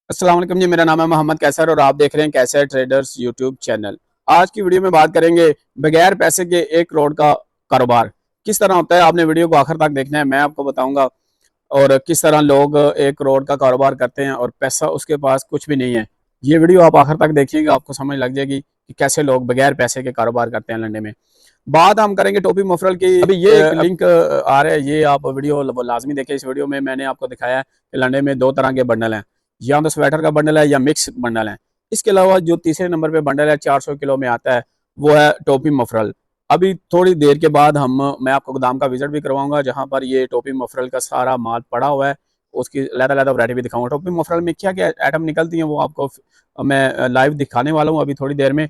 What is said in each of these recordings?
अस्सलाम वालेकुम जी, मेरा नाम है मोहम्मद कैसर और आप देख रहे हैं कैसर ट्रेडर्स यूट्यूब चैनल। आज की वीडियो में बात करेंगे बगैर पैसे के 1 करोड़ का कारोबार किस तरह होता है। आपने वीडियो को आखिर तक देखना है, मैं आपको बताऊंगा और किस तरह लोग 1 करोड़ का कारोबार करते हैं और पैसा उसके पास कुछ भी नहीं है। ये वीडियो आप आखिर तक देखिएगा, आपको समझ लग जाएगी कि कैसे लोग बगैर पैसे के कारोबार करते हैं लंडे में। बात हम करेंगे टोपी मफरल की। अभी ये एक लिंक आ रहा है, ये आप वीडियो लाजमी देखें। इस वीडियो में मैंने आपको दिखाया है कि लंडे में 2 तरह के बंडल हैं, या तो स्वेटर का बंडल है या मिक्स बंडल है। इसके अलावा जो तीसरे नंबर पे बंडल है 400 किलो में आता है, वो है टोपी मफरल। अभी थोड़ी देर के बाद मैं आपको गोदाम का विजिट भी करवाऊंगा जहां पर ये टोपी मफरल का सारा माल पड़ा हुआ है। उसकी अलग-अलग वैरायटी भी दिखाऊंगा। टोपी मफरल में क्या क्या आइटम निकलती हैं वो आपको मैं लाइव दिखाने वाला हूँ अभी थोड़ी देर में।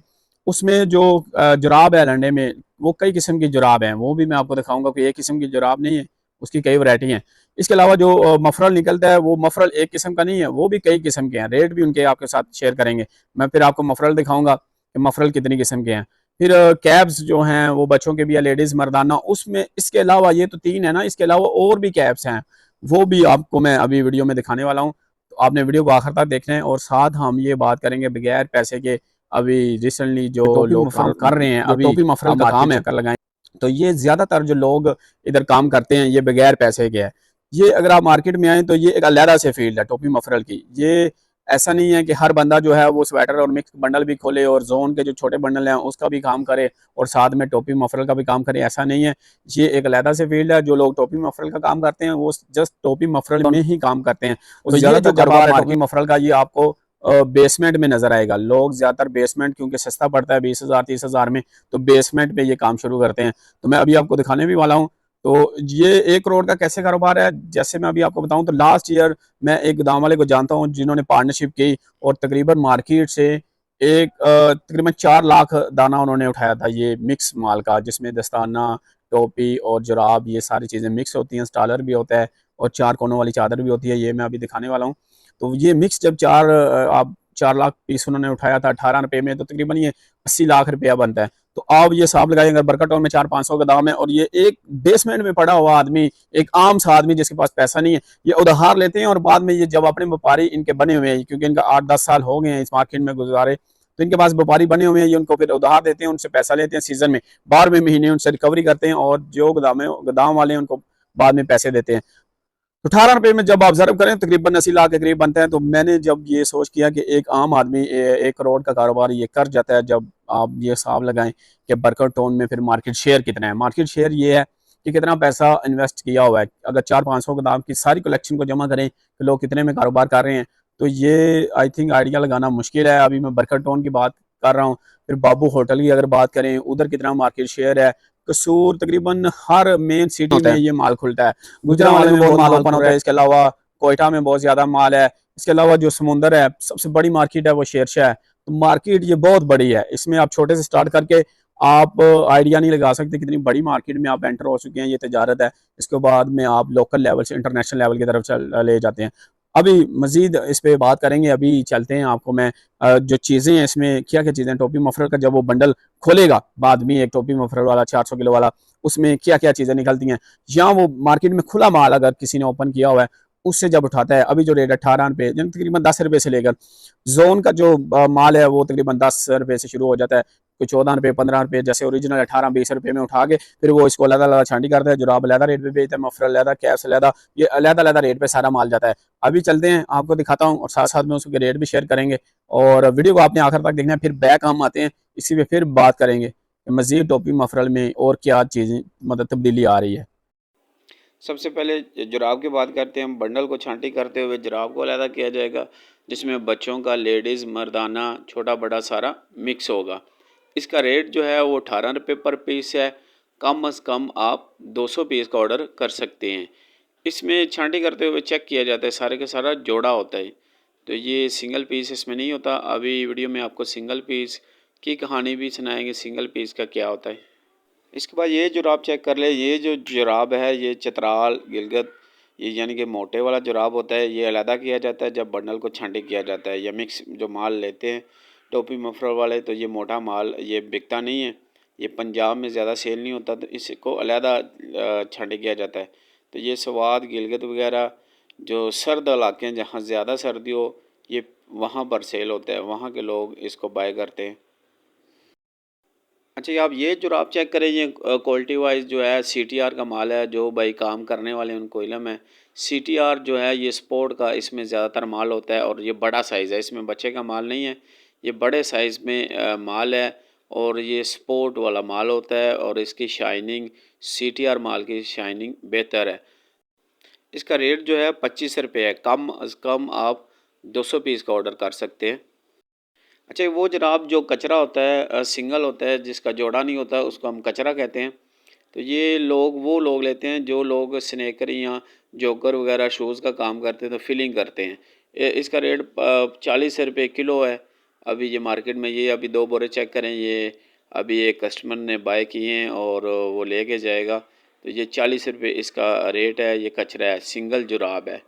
उसमें जो जुराब है लंडे में, वो कई किस्म की जुराब हैं, वो भी मैं आपको दिखाऊंगा कि एक किस्म की जुराब नहीं है, उसकी कई वैरायटी हैं। इसके अलावा जो मफरल निकलता है, वो मफरल एक किस्म का नहीं है, वो भी कई किस्म के हैं। रेट भी उनके आपके साथ शेयर करेंगे। मैं फिर आपको मफरल दिखाऊंगा कि मफरल कितनी किस्म के हैं। फिर कैब्स जो हैं वो बच्चों के भी है, लेडीज मर्दाना उसमें। इसके अलावा ये तो 3 है ना, इसके अलावा और भी कैब्स हैं, वो भी आपको मैं अभी वीडियो में दिखाने वाला हूँ। तो आपने वीडियो को आखिर तक देखना है और साथ हम ये बात करेंगे बगैर पैसे के। अभी रिसेंटली जो टोपी लोग काम मफर कर रहे हैं, जो अभी टोपी मफरल आप का काम मार्केट है। चक्कर लगाएं तो ये ज्यादातर जो लोग इधर काम करते हैं ये बगैर पैसे के है। ये अगर आप मार्केट में आए तो ये एक अलहदा से फील्ड है टोपी मफरल की। ये ऐसा नहीं है कि हर बंदा जो है वो स्वेटर और मिक्स बंडल भी खोले और जोन के जो छोटे बंडल हैं उसका भी काम करे और साथ में टोपी मफरल का भी काम करे, ऐसा नहीं है। ये एक अलहदा से फील्ड है। जो लोग टोपी मफरल का काम करते हैं वो जस्ट टोपी मफरल में ही काम करते हैं। तो तो ये ज्यादातर जो जब आप कारोबार है टोपी मार्केट मफरल का, ये आपको बेसमेंट में नजर आएगा। लोग ज्यादातर बेसमेंट, क्योंकि सस्ता पड़ता है 20,000 30,000 में, तो बेसमेंट पे ये काम शुरू करते हैं। तो मैं अभी आपको दिखाने भी वाला हूँ। तो ये 1 करोड़ का कैसे कारोबार है, जैसे मैं अभी आपको बताऊं तो लास्ट ईयर मैं एक गोदाम वाले को जानता हूं जिन्होंने पार्टनरशिप की और तकरीबन मार्केट से एक तकरीबन 4 लाख दाना उन्होंने उठाया था, ये मिक्स माल का, जिसमें दस्ताना, टोपी और जुराब ये सारी चीज़ें मिक्स होती हैं। स्टालर भी होता है और 4 कोनों वाली चादर भी होती है, ये मैं अभी दिखाने वाला हूँ। तो ये मिक्स जब आप 4 लाख पीस उन्होंने उठाया था 18 रुपए में, तो तकरीबन ये 80 लाख रुपया बनता है। तो आप ये हिसाब लगाइए, अगर बरका टाउन में 400-500 का दाम है और ये एक बेसमेंट में पड़ा हुआ आदमी, एक आम सा आदमी जिसके पास पैसा नहीं है, ये उधार लेते हैं और बाद में ये जब अपने व्यापारी इनके बने हुए हैं, क्योंकि इनका 8-10 साल हो गए हैं इस मार्केट में गुजारे, तो इनके पास व्यापारी बने हुए हैं, ये उनको फिर उधार देते हैं, उनसे पैसा लेते हैं सीजन में, 12वें महीने उनसे रिकवरी करते हैं और जो गोदाम वाले हैं उनको बाद में पैसे देते हैं। 18 रुपए में जब ऑब्जर्व करें तकरीबन 80 लाख के करीब बनते हैं। तो मैंने जब ये सोच किया कि एक आम आदमी 1 करोड़ का कारोबार ये कर जाता है, जब आप ये हिसाब लगाएं कि बरकर टोन में फिर मार्केट शेयर कितना है। मार्केट शेयर ये है कि कितना पैसा इन्वेस्ट किया हुआ है। अगर 400-500 के दाम की सारी कलेक्शन को जमा करें कि लोग कितने में कारोबार कर रहे हैं, तो ये आई थिंक आइडिया लगाना मुश्किल है। अभी मैं बरकर टोन की बात कर रहा हूँ। फिर बाबू होटल की अगर बात करें, उधर कितना मार्केट शेयर है। कसूर, तकरीबन हर मेन सिटी होता में है। ये माल खुलता है। गुजरांवाले गुजरांवाले में में बहुत बहुत माल माल ओपन खुल होता रहा है। है। इसके अलावा कोयटा में बहुत ज्यादा माल है। इसके अलावा जो समुंदर है, सबसे बड़ी मार्केट है वो शेरशाह है। तो मार्केट ये बहुत बड़ी है, इसमें आप छोटे से स्टार्ट करके आप आइडिया नहीं लगा सकते कितनी बड़ी मार्केट में आप एंटर हो चुके हैं। ये तजारत है, इसके बाद में आप लोकल लेवल से इंटरनेशनल लेवल की तरफ ले जाते हैं। अभी मजीद इस पे बात करेंगे। अभी चलते हैं, आपको मैं जो चीज़ें हैं इसमें क्या क्या चीज़ें, टोपी मफरल का जब वो बंडल खोलेगा बाद में, एक टोपी मफरल वाला 400 किलो वाला, उसमें क्या क्या चीज़ें निकलती हैं, या वो मार्केट में खुला माल अगर किसी ने ओपन किया हुआ है उससे जब उठाता है। अभी जो रेट 18 रुपये, यानी तकरीबन 10 रुपये से लेकर जोन का जो माल है वो तकरीबन 10 रुपये से शुरू हो जाता है। कोई 14 रुपये 15 रुपये, जैसे ओरिजिनल 18-20 रुपये में उठा के फिर वो इसको अलग अलग छांटी करता है। जुराब अलहदा रेट पे बेचता है, मफरल अलहदा, कैप्स अलहदा, ये अलहदा अलहदा रेट पे सारा माल जाता है। अभी चलते हैं, आपको दिखाता हूँ और साथ साथ में उसके रेट भी शेयर करेंगे। और वीडियो को आपने आखिर तक देखना है। फिर बैक हम आते हैं, इसी में फिर बात करेंगे मजीद टोपी मफरल में और क्या चीज़ें मतलब तब्दीली आ रही है। सबसे पहले जुराब की बात करते हैं हम। बंडल को छांटी करते हुए जुराब को अलहदा किया जाएगा, जिसमें बच्चों का, लेडीज़, मर्दाना, छोटा बड़ा सारा मिक्स होगा। इसका रेट जो है वो 18 रुपये पर पीस है। कम अज़ कम आप 200 पीस का ऑर्डर कर सकते हैं। इसमें छांटी करते हुए चेक किया जाता है, सारे का सारा जोड़ा होता है। तो ये सिंगल पीस इसमें नहीं होता। अभी वीडियो में आपको सिंगल पीस की कहानी भी सुनाएंगे, सिंगल पीस का क्या होता है। इसके बाद ये जुराब चेक कर ले। ये जो जुराब है ये चित्राल, गिलगत, ये यानी कि मोटे वाला जुराब होता है। ये अलहदा किया जाता है जब बंडल को छांटी किया जाता है। या मिक्स जो माल लेते हैं टोपी मफरल वाले, तो ये मोटा माल ये बिकता नहीं है, ये पंजाब में ज़्यादा सेल नहीं होता, तो इसको अलहदा छांटी किया जाता है। तो ये स्वाद, गिलगत वगैरह जो सर्द इलाके हैं जहाँ ज़्यादा सर्दी हो, ये वहाँ पर सेल होता है, वहाँ के लोग इसको बाय करते हैं। अच्छा, आप ये जुराब चेक करें, ये क्वालिटी वाइज जो है सीटीआर का माल है। जो भाई काम करने वाले हैं उनको इल्म है। सीटीआर जो है ये स्पोर्ट का, इसमें ज़्यादातर माल होता है और ये बड़ा साइज़ है, इसमें बच्चे का माल नहीं है। ये बड़े साइज़ में माल है और ये स्पोर्ट वाला माल होता है और इसकी शाइनिंग, सीटीआर माल की शाइनिंग बेहतर है। इसका रेट जो है 25 रुपये है। कम अज़ कम आप 200 पीस का ऑर्डर कर सकते हैं। अच्छा, वो जुराब जो कचरा होता है, सिंगल होता है, जिसका जोड़ा नहीं होता, उसको हम कचरा कहते हैं। तो ये लोग, वो लोग लेते हैं जो लोग स्नेकर या जॉगर वगैरह शूज़ का काम करते हैं, तो फिलिंग करते हैं। इसका रेट 40 रुपये किलो है। अभी ये मार्केट में, ये अभी 2 बोरे चेक करें, ये अभी एक कस्टमर ने बाय किए हैं और वो लेके जाएगा। तो ये 40 रुपये इसका रेट है। ये कचरा है, सिंगल जुराब है।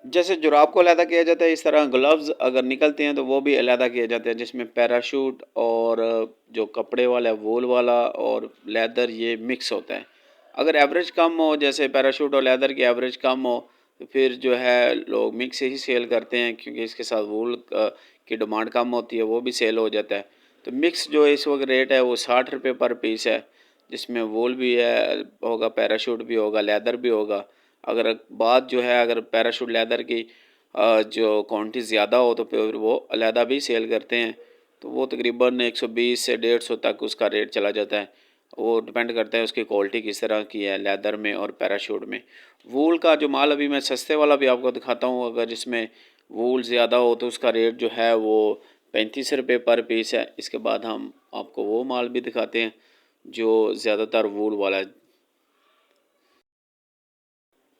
जैसे जुराब को अलहदा किया जाता है, इस तरह ग्लव्स अगर निकलते हैं तो वो भी अलहदा किए जाते हैं, जिसमें पैराशूट और जो कपड़े वाला है वूल वाला और लेदर, ये मिक्स होता है। अगर एवरेज कम हो, जैसे पैराशूट और लेदर की एवरेज कम हो, तो फिर जो है लोग मिक्स ही सेल करते हैं, क्योंकि इसके साथ वूल की डिमांड कम होती है, वो भी सेल हो जाता है। तो मिक्स जो इस वक्त रेट है वो 60 रुपये पर पीस है, जिसमें वूल भी है होगा, पैराशूट भी होगा, लेदर भी होगा। अगर बात जो है, अगर पैराशूट लेदर की जो क्वांटिटी ज़्यादा हो तो फिर वो अलहदा भी सेल करते हैं। तो वो तकरीबन 120 से 150 तक उसका रेट चला जाता है। वो डिपेंड करता है उसकी क्वालिटी किस तरह की है, लेदर में और पैराशूट में। वूल का जो माल, अभी मैं सस्ते वाला भी आपको दिखाता हूँ, अगर जिसमें वूल ज़्यादा हो तो उसका रेट जो है वो 35 रुपये पर पीस है। इसके बाद हम आपको वो माल भी दिखाते हैं जो ज़्यादातर वूल वाला है।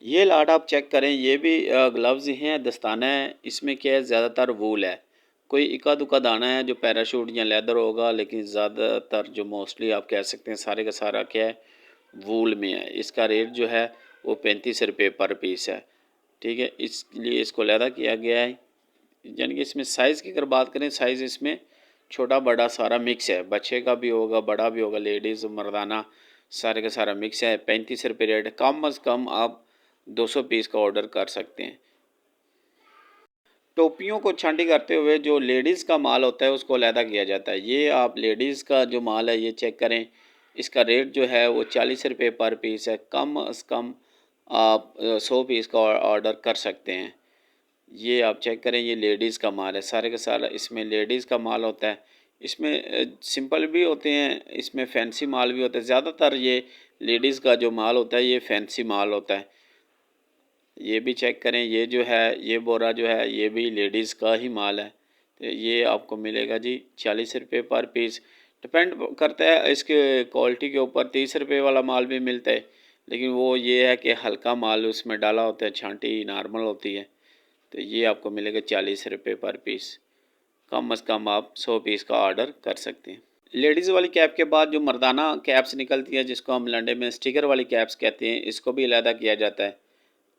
ये लाट आप चेक करें, ये भी ग्लव्स हैं, दस्ताना है। इसमें क्या है, ज़्यादातर वूल है। कोई इक्का दुक्का दाना है जो पैराशूट या लेदर होगा, लेकिन ज़्यादातर जो मोस्टली आप कह सकते हैं सारे का सारा क्या है, वूल में है। इसका रेट जो है वो 35 रुपये पर पीस है। ठीक है, इसलिए इसको अलहदा किया गया है। यानी कि इसमें साइज़ की अगर बात करें, साइज़ इसमें छोटा बड़ा सारा मिक्स है, बच्चे का भी होगा, बड़ा भी होगा, लेडीज़ मर्दाना सारे का सारा मिक्स है। 35 रुपये रेट है। कम अज़ कम आप 200 पीस का ऑर्डर कर सकते हैं। टोपियों को छांटी करते हुए जो लेडीज़ का माल होता है उसको अलहदा किया जाता है। ये आप लेडीज़ का जो माल है ये चेक करें, इसका रेट जो है वो 40 रुपये पर पीस है। कम अज़ कम आप 100 पीस का ऑर्डर कर सकते हैं। ये आप चेक करें, ये लेडीज़ का माल है, सारे का सारा इसमें लेडीज़ का माल होता है। इसमें सिंपल भी होते हैं, इसमें फैंसी माल भी होता है। ज़्यादातर ये लेडीज़ का जो माल होता है ये फैंसी माल होता है। ये भी चेक करें, ये जो है, ये बोरा जो है ये भी लेडीज़ का ही माल है। तो ये आपको मिलेगा जी 40 रुपये पर पीस। डिपेंड करता है इसके क्वालिटी के ऊपर। 30 रुपये वाला माल भी मिलता है, लेकिन वो ये है कि हल्का माल उसमें डाला होता है, छांटी नॉर्मल होती है। तो ये आपको मिलेगा 40 रुपये पर पीस। कम अज़ कम आप 100 पीस का ऑर्डर कर सकते हैं। लेडीज़ वाली कैप के बाद जो मर्दाना कैप्स निकलती हैं, जिसको हम लंडे में स्टिकर वाली कैप्स कहते हैं, इसको भी अलहदा किया जाता है।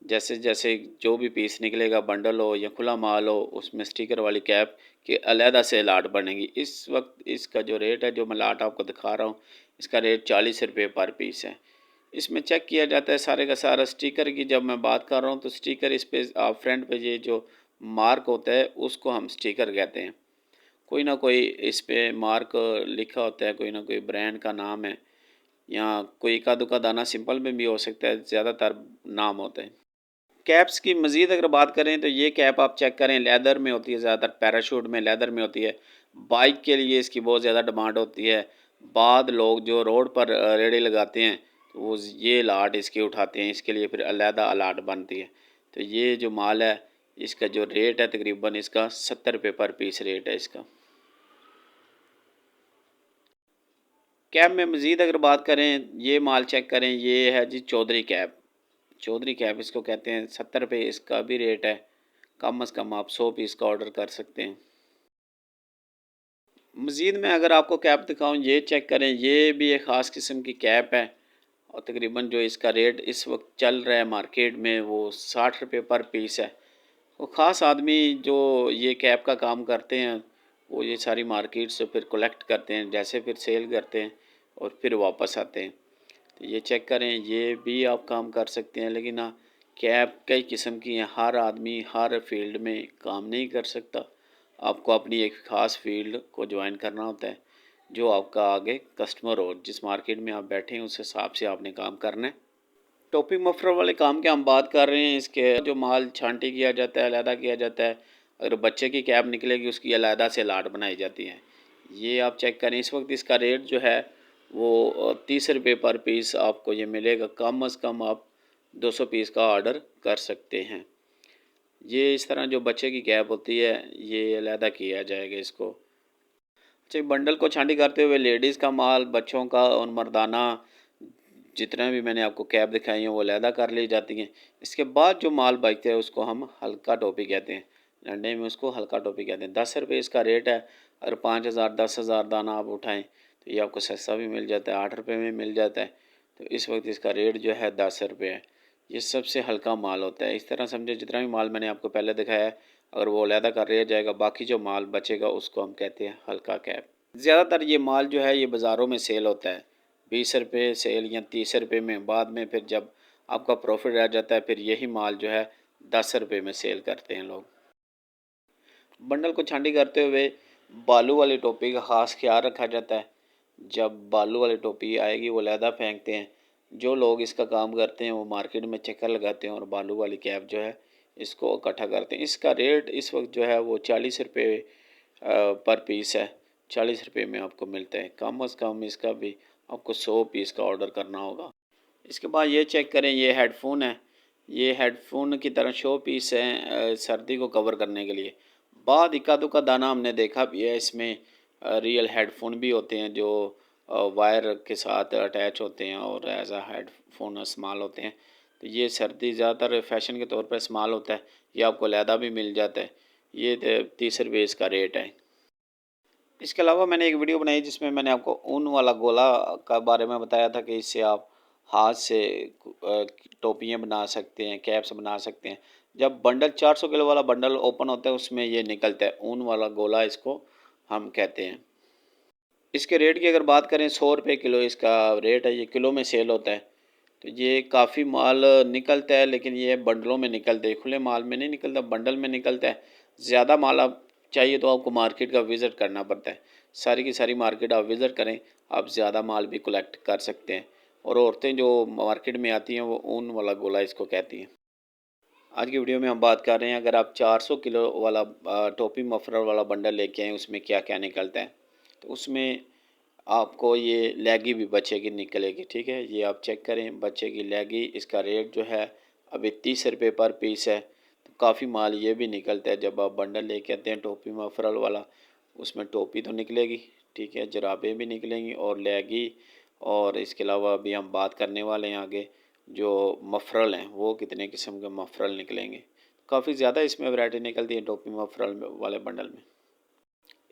जैसे जैसे जो भी पीस निकलेगा, बंडल हो या खुला माल हो, उसमें स्टिकर वाली कैप की अलहदा से लाट बनेगी। इस वक्त इसका जो रेट है, जो मैं लाट आपको दिखा रहा हूँ, इसका रेट 40 रुपये पर पीस है। इसमें चेक किया जाता है सारे का सारा। स्टिकर की जब मैं बात कर रहा हूँ तो स्टिकर, इस पे आप फ्रंट पे ये जो मार्क होता है उसको हम स्टिकर कहते हैं। कोई ना कोई इस पे मार्क लिखा होता है, कोई ना कोई ब्रांड का नाम है, या कोई इक्का दुक्का दाना सिंपल में भी हो सकता है, ज़्यादातर नाम होता है। कैप्स की मज़ीद अगर बात करें तो ये कैप आप चेक करें, लेदर में होती है, ज़्यादातर पैराशूट में लेदर में होती है। बाइक के लिए इसकी बहुत ज़्यादा डिमांड होती है। बाद लोग जो रोड पर रेड़ी लगाते हैं तो वो ये लाट इसकी उठाते हैं, इसके लिए फिर अलहदा अलाट बनती है। तो ये जो माल है, इसका जो रेट है तकरीबन इसका 70 रुपये पर पीस रेट है इसका। कैप में मज़ीद अगर बात करें, ये माल चेक करें, ये है जी चौधरी कैप। चौधरी कैप इसको कहते हैं। 70 रुपये इसका भी रेट है। कम अज़ कम आप 100 पीस का ऑर्डर कर सकते हैं। मज़ीद में अगर आपको कैप दिखाऊं, ये चेक करें, ये भी एक ख़ास किस्म की कैप है और तकरीबन जो इसका रेट इस वक्त चल रहा है मार्केट में वो 60 रुपये पर पीस है। वो ख़ास आदमी जो ये कैप का काम करते हैं, वो ये सारी मार्केट से फिर कलेक्ट करते हैं, जैसे फिर सेल करते हैं और फिर वापस आते हैं। तो ये चेक करें, ये भी आप काम कर सकते हैं, लेकिन हाँ, कैप कई किस्म की हैं, हर आदमी हर फील्ड में काम नहीं कर सकता। आपको अपनी एक ख़ास फील्ड को ज्वाइन करना होता है, जो आपका आगे कस्टमर हो, जिस मार्केट में आप बैठे हैं उस हिसाब से आपने काम करना है। टोपी मफलर वाले काम की हम बात कर रहे हैं, इसके जो माल छांटी किया जाता है, अलहदा किया जाता है। अगर बच्चे की कैप निकलेगी उसकी अलहदा से लाट बनाई जाती है। ये आप चेक करें, इस वक्त इसका रेट जो है वो 30 रुपये पर पीस आपको ये मिलेगा। कम अज़ कम आप 200 पीस का ऑर्डर कर सकते हैं। ये इस तरह जो बच्चे की कैप होती है ये अलहदा किया जाएगा इसको। अच्छा, बंडल को छांटी करते हुए लेडीज़ का माल, बच्चों का और मर्दाना जितना भी मैंने आपको कैप दिखाई हैं वो अलहदा कर ली जाती हैं। इसके बाद जो माल बचता है उसको हम हल्का टोपी कहते हैं, लंडे में उसको हल्का टोपी कहते हैं। 10 रुपये इसका रेट है। अगर 5,000 10,000 दाना आप उठाएं तो ये आपको सस्ता भी मिल जाता है, 8 रुपये में मिल जाता है। तो इस वक्त इसका रेट जो है 10 रुपये है। ये सबसे हल्का माल होता है। इस तरह समझे जितना भी माल मैंने आपको पहले दिखाया है, अगर वो अलहदा कर लिया जाएगा, बाकी जो माल बचेगा उसको हम कहते हैं हल्का कैप। ज़्यादातर ये माल जो है ये बाज़ारों में सेल होता है 20 रुपये सेल या 30 रुपये में। बाद में फिर जब आपका प्रॉफिट रह जाता है फिर यही माल जो है 10 रुपये में सेल करते हैं लोग। बंडल को छांटी करते हुए बालू वाली टोपी का ख़ास ख्याल रखा जाता है। जब बालू वाली टोपी आएगी वो अलहदा फेंकते हैं। जो लोग इसका काम करते हैं वो मार्केट में चक्कर लगाते हैं और बालू वाली कैप जो है इसको इकट्ठा करते हैं। इसका रेट इस वक्त जो है वो 40 रुपये पर पीस है। 40 रुपये में आपको मिलता है। कम अज़ कम इसका भी आपको 100 पीस का ऑर्डर करना होगा। इसके बाद ये चेक करें, ये हेडफोन है। ये हेडफोन की तरह शो पीस है सर्दी को कवर करने के लिए। बाद इक्का दुक्का दाना हमने देखा भी है इसमें। रियल हेडफोन भी होते हैं जो वायर के साथ अटैच होते हैं और एज आ हेडफोन इस्तेमाल होते हैं। तो ये सर्दी ज़्यादातर फैशन के तौर पर इस्तेमाल होता है। ये आपको अलहदा भी मिल जाता है। ये 30 रुपये इसका रेट है। इसके अलावा मैंने एक वीडियो बनाई जिसमें मैंने आपको ऊन वाला गोला का बारे में बताया था कि इससे आप हाथ से टोपियाँ बना सकते हैं, कैप्स बना सकते हैं। जब बंडल 400 किलो वाला बंडल ओपन होता है उसमें ये निकलता है, ऊन वाला गोला इसको हम कहते हैं। इसके रेट की अगर बात करें 100 रुपये किलो इसका रेट है। ये किलो में सेल होता है। तो ये काफ़ी माल निकलता है, लेकिन ये बंडलों में निकलता है, खुले माल में नहीं निकलता, बंडल में निकलता है। ज़्यादा माल आप चाहिए तो आपको मार्केट का विज़िट करना पड़ता है। सारी की सारी मार्केट आप विज़िट करें, आप ज़्यादा माल भी कलेक्ट कर सकते हैं। और औरतें जो मार्केट में आती हैं वो ऊन वाला गोला इसको कहती हैं। आज की वीडियो में हम बात कर रहे हैं, अगर आप 400 किलो वाला टोपी मफलर वाला बंडल लेके आएँ उसमें क्या क्या निकलता है। तो उसमें आपको ये लेगी भी बच्चे की निकलेगी, ठीक है। ये आप चेक करें, बच्चे की लेगी, इसका रेट जो है अभी 30 रुपये पर पीस है। तो काफ़ी माल ये भी निकलता है। जब आप बंडल लेके आते हैं टोपी मफरल वाला, उसमें टोपी तो निकलेगी, ठीक है, जराबें भी निकलेंगी और लेगी। और इसके अलावा अभी हम बात करने वाले हैं आगे जो मफरल हैं वो कितने किस्म के मफरल निकलेंगे। काफ़ी ज़्यादा इसमें वैरायटी निकलती है टोपी मफरल वाले बंडल में।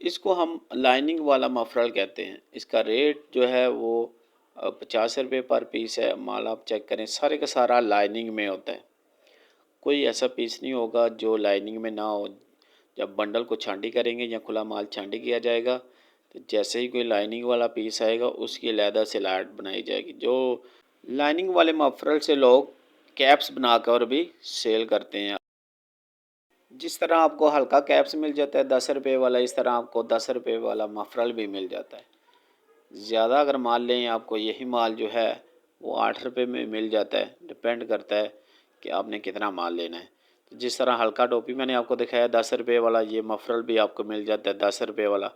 इसको हम लाइनिंग वाला मफरल कहते हैं। इसका रेट जो है वो 50 रुपये पर पीस है। माल आप चेक करें, सारे का सारा लाइनिंग में होता है। कोई ऐसा पीस नहीं होगा जो लाइनिंग में ना हो। जब बंडल को छांटी करेंगे या खुला माल छांटी किया जाएगा तो जैसे ही कोई लाइनिंग वाला पीस आएगा उसकी अलहदा से लाट बनाई जाएगी। जो लाइनिंग वाले मफरल से लोग कैप्स बनाकर भी सेल करते हैं। जिस तरह आपको हल्का कैप्स मिल जाता है 10 रुपये वाला, इस तरह आपको 10 रुपये वाला मफरल भी मिल जाता है। ज़्यादा अगर माल लें आपको यही माल जो है वो 8 रुपये में मिल जाता है। डिपेंड करता है कि आपने कितना माल लेना है। तो जिस तरह हल्का टोपी मैंने आपको दिखाया 10 रुपये वाला, ये मफरल भी आपको मिल जाता है 10 रुपये वाला।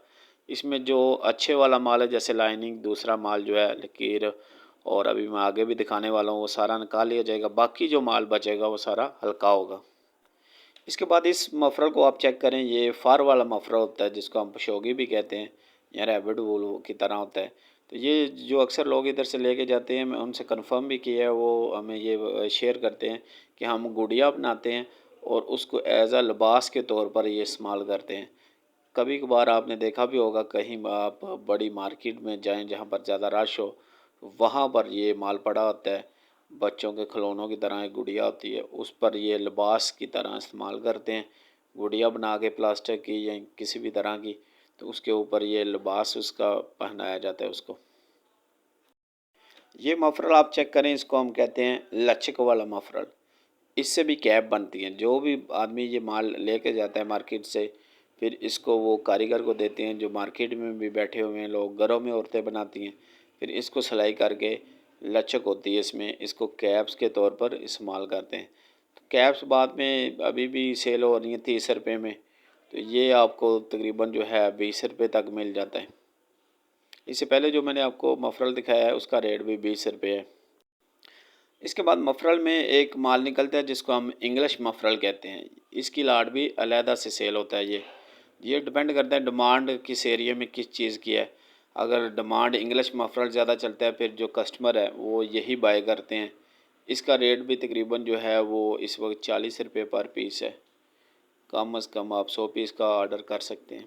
इसमें जो अच्छे वाला माल है जैसे लाइनिंग, दूसरा माल जो है लकीर और अभी मैं आगे भी दिखाने वाला हूँ वो सारा निकाल लिया जाएगा। बाकी जो माल बचेगा वो सारा हल्का होगा। इसके बाद इस मफरल को आप चेक करें, ये फार वाला मफरल होता है जिसको हम पशोगी भी कहते हैं या रैबिट वूल की तरह होता है। तो ये जो अक्सर लोग इधर से लेके जाते हैं, मैं उनसे कंफर्म भी किया है, वो हमें ये शेयर करते हैं कि हम गुड़िया बनाते हैं और उसको एज आ लिबास के तौर पर ये इस्तेमाल करते हैं। कभी कभार आपने देखा भी होगा कहीं आप बड़ी मार्केट में जाएं जहाँ पर ज़्यादा रश हो, वहाँ पर ये माल पड़ा होता है। बच्चों के खिलौनों की तरह एक गुड़िया होती है, उस पर ये लिबास की तरह इस्तेमाल करते हैं। गुड़िया बना के प्लास्टिक की या किसी भी तरह की, तो उसके ऊपर ये लिबास उसका पहनाया जाता है उसको। ये मफरल आप चेक करें, इसको हम कहते हैं लचक वाला मफरल। इससे भी कैप बनती हैं। जो भी आदमी ये माल लेके जाता है मार्केट से, फिर इसको वो कारीगर को देते हैं, जो मार्केट में भी बैठे हुए हैं लोग, घरों में औरतें बनाती हैं। फिर इसको सिलाई करके लचक होती है इसमें, इसको कैप्स के तौर पर इस्तेमाल करते हैं। तो कैप्स बाद में अभी भी सेल हो रही हैं 30 रुपये में, तो ये आपको तकरीबन जो है 20 रुपये तक मिल जाता है। इससे पहले जो मैंने आपको मफरल दिखाया है उसका रेट भी 20 रुपये है। इसके बाद मफरल में एक माल निकलता है जिसको हम इंग्लिश मफरल कहते हैं। इसकी लाट भी अलहदा से सेल होता है। ये डिपेंड करता है डिमांड किस एरिया में किस चीज़ की है। अगर डिमांड इंग्लिश मफरल ज़्यादा चलता है, फिर जो कस्टमर है वो यही बाय करते हैं। इसका रेट भी तकरीबन जो है वो इस वक्त 40 रुपये पर पीस है। कम अज़ कम आप 100 पीस का ऑर्डर कर सकते हैं।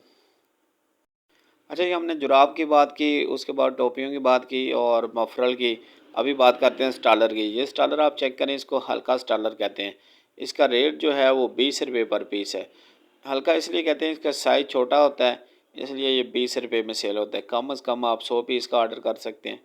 अच्छा, ये हमने जुराब की बात की, उसके बाद टोपियों की बात की और मफरल की। अभी बात करते हैं स्टालर की। ये स्टालर आप चेक करें, इसको हल्का स्टालर कहते हैं। इसका रेट जो है वो 20 रुपये पर पीस है। हल्का इसलिए कहते हैं, इसका साइज़ छोटा होता है, इसलिए ये 20 रुपये में सेल होता है। कम अज़ कम आप 100 पीस का ऑर्डर कर सकते हैं।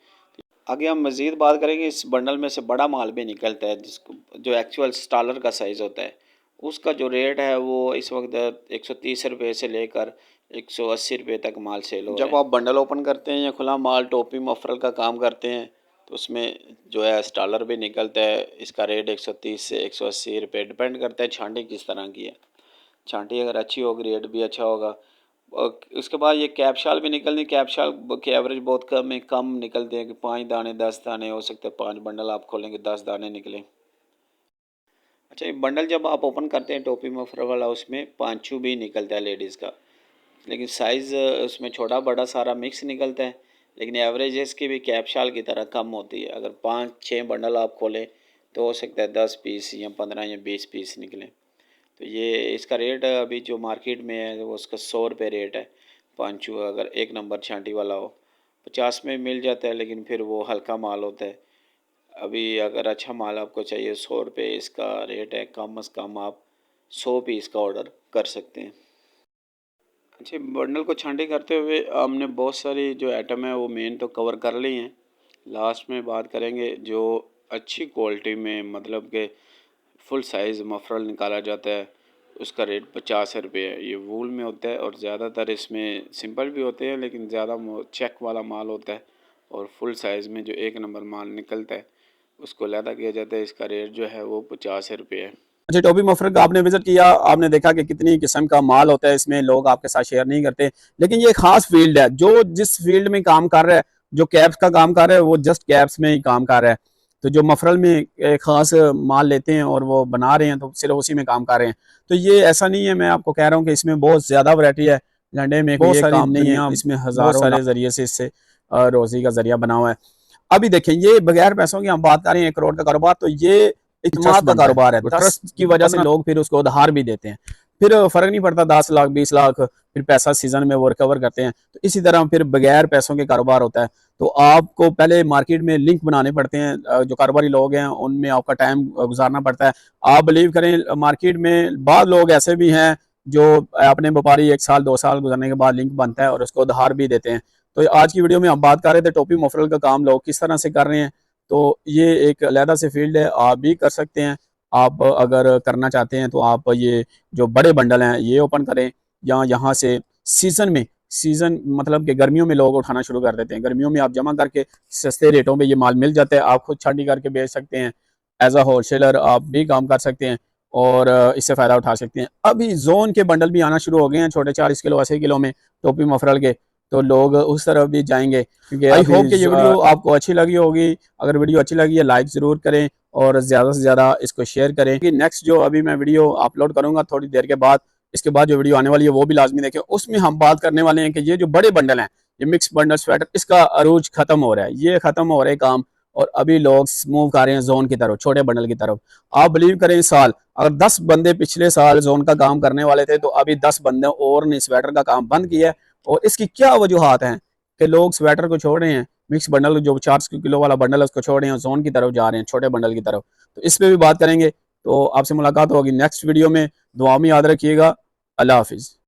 आगे हम मज़ीद बात करेंगे, इस बंडल में से बड़ा माल भी निकलता है जिसको जो एक्चुअल स्टालर का साइज़ होता है। उसका जो रेट है वो इस वक्त 130 रुपये से लेकर 180 रुपये तक माल सेल हो रहा है। जब आप बंडल ओपन करते हैं या खुला माल टोपी मफरल का काम करते हैं, तो उसमें जो है स्टालर भी निकलता है। इसका रेट 130 से 180 रुपये डिपेंड करता है छांटी किस तरह की है। छांटी अगर अच्छी होगी रेट भी अच्छा होगा। और उसके बाद ये कैप शाल भी निकलनी। कैप शाल की एवरेज बहुत कम है, कम निकलते हैं कि 5 दाने 10 दाने हो सकते हैं। 5 बंडल आप खोलेंगे 10 दाने निकले। अच्छा, ये बंडल जब आप ओपन करते हैं टोपी मफरल वाला, उसमें पांचू भी निकलता है लेडीज़ का, लेकिन साइज़ उसमें छोटा बड़ा सारा मिक्स निकलता है। लेकिन एवरेज इसकी भी कैप शाल की तरह कम होती है। अगर 5-6 बंडल आप खोलें तो हो सकता है 10 पीस या 15 या 20 पीस निकलें। तो ये इसका रेट अभी जो मार्केट में है वो उसका 100 रुपये रेट है। पांचू अगर 1 नंबर छांटी वाला हो 50 में मिल जाता है, लेकिन फिर वो हल्का माल होता है। अभी अगर अच्छा माल आपको चाहिए 100 रुपये इसका रेट है। कम अज़ कम आप 100 पीस का ऑर्डर कर सकते हैं। अच्छा, बंडल को छांटी करते हुए हमने बहुत सारी जो आइटम है वो मेन तो कवर कर ली हैं। लास्ट में बात करेंगे जो अच्छी क्वालिटी में, मतलब कि फुल साइज़ मफरल निकाला जाता है, उसका रेट 50 रुपये है। ये वूल में होता है और ज़्यादातर इसमें सिंपल भी होते हैं, लेकिन ज़्यादा चेक वाला माल होता है। और फुल साइज़ में जो 1 नंबर माल निकलता है उसको अलहदा किया जाता है। इसका रेट जो है वो 50 रुपये है। अच्छा, टॉपी मफरल का आपने विजिट किया, आपने देखा कि कितनी किस्म का माल होता है इसमें, लोग आपके साथ शेयर नहीं करते। लेकिन ये खास फील्ड है, जो जिस फील्ड में काम कर रहा है, जो कैप्स का काम कर रहा है वो जस्ट कैप्स में ही काम कर रहा है। तो जो मफरल में एक खास माल लेते हैं और वो बना रहे हैं तो सिर्फ उसी में काम कर रहे हैं। तो ये ऐसा नहीं है, मैं आपको कह रहा हूँ कि इसमें बहुत ज्यादा वैरायटी है। लंडे में बहुत सारी काम नहीं है, इसमें हजारों सारे जरिए से इससे रोजी का जरिया बना हुआ है। अभी देखें, ये बगैर पैसों की हम बात करें 1 करोड़ का कारोबार, तो ये इत्मीनान का कारोबार है। ट्रस्ट की वजह से लोग फिर उसको उधार भी देते हैं। फिर फर्क नहीं पड़ता 10 लाख 20 लाख, फिर पैसा सीजन में वो रिकवर करते हैं। तो इसी तरह फिर बगैर पैसों के कारोबार होता है। तो आपको पहले मार्केट में लिंक बनाने पड़ते हैं, जो कारोबारी लोग हैं उनमें आपका टाइम गुजारना पड़ता है। आप बिलीव करें, मार्केट में बाद लोग ऐसे भी हैं जो अपने व्यापारी 1 साल 2 साल गुजरने के बाद लिंक बनता है और उसको उधार भी देते हैं। तो आज की वीडियो में हम बात कर रहे थे टोपी मफरल का काम लोग किस तरह से कर रहे हैं। तो ये एक अलहदा से फील्ड है, आप भी कर सकते हैं। आप अगर करना चाहते हैं तो आप ये जो बड़े बंडल हैं ये ओपन करें, या यहाँ से सीज़न मतलब कि गर्मियों में लोग उठाना शुरू कर देते हैं। गर्मियों में आप जमा करके सस्ते रेटों पे ये माल मिल जाता है, आप खुद छांटी करके बेच सकते हैं। एज अ होलसेलर आप भी काम कर सकते हैं और इससे फ़ायदा उठा सकते हैं। अभी जोन के बंडल भी आना शुरू हो गए हैं, छोटे 40 किलो 80 किलो में टोपी मफरल के। तो लोग उस तरफ भी जाएंगे, क्योंकि आई होप कि ये वीडियो आपको अच्छी लगी होगी। अगर वीडियो अच्छी लगी है लाइक ज़रूर करें और ज़्यादा से ज़्यादा इसको शेयर करें। कि नेक्स्ट जो अभी मैं वीडियो अपलोड करूँगा थोड़ी देर के बाद, इसके बाद जो वीडियो आने वाली है वो भी लाजमी देखें। उसमें हम बात करने वाले हैं कि ये जो बड़े बंडल हैं, ये मिक्स बंडल स्वेटर, इसका अरूज खत्म हो रहा है, ये खत्म हो रहे काम। और अभी लोग मूव कर रहे हैं जोन की तरफ, छोटे बंडल की तरफ। आप बिलीव करें, इस साल अगर 10 बंदे पिछले साल जोन का काम करने वाले थे, तो अभी 10 बंदे और ने स्वेटर का काम बंद किया है। और इसकी क्या वजूहत हैं कि लोग स्वेटर को छोड़ रहे हैं, मिक्स बंडल जो 400 किलो वाला बंडल है उसको छोड़ रहे हैं, जोन की तरफ जा रहे हैं, छोटे बंडल की तरफ। तो इस पर भी बात करेंगे। तो आपसे मुलाकात होगी नेक्स्ट वीडियो में। दुआ में याद रखिएगा। अल्लाह हाफिज़।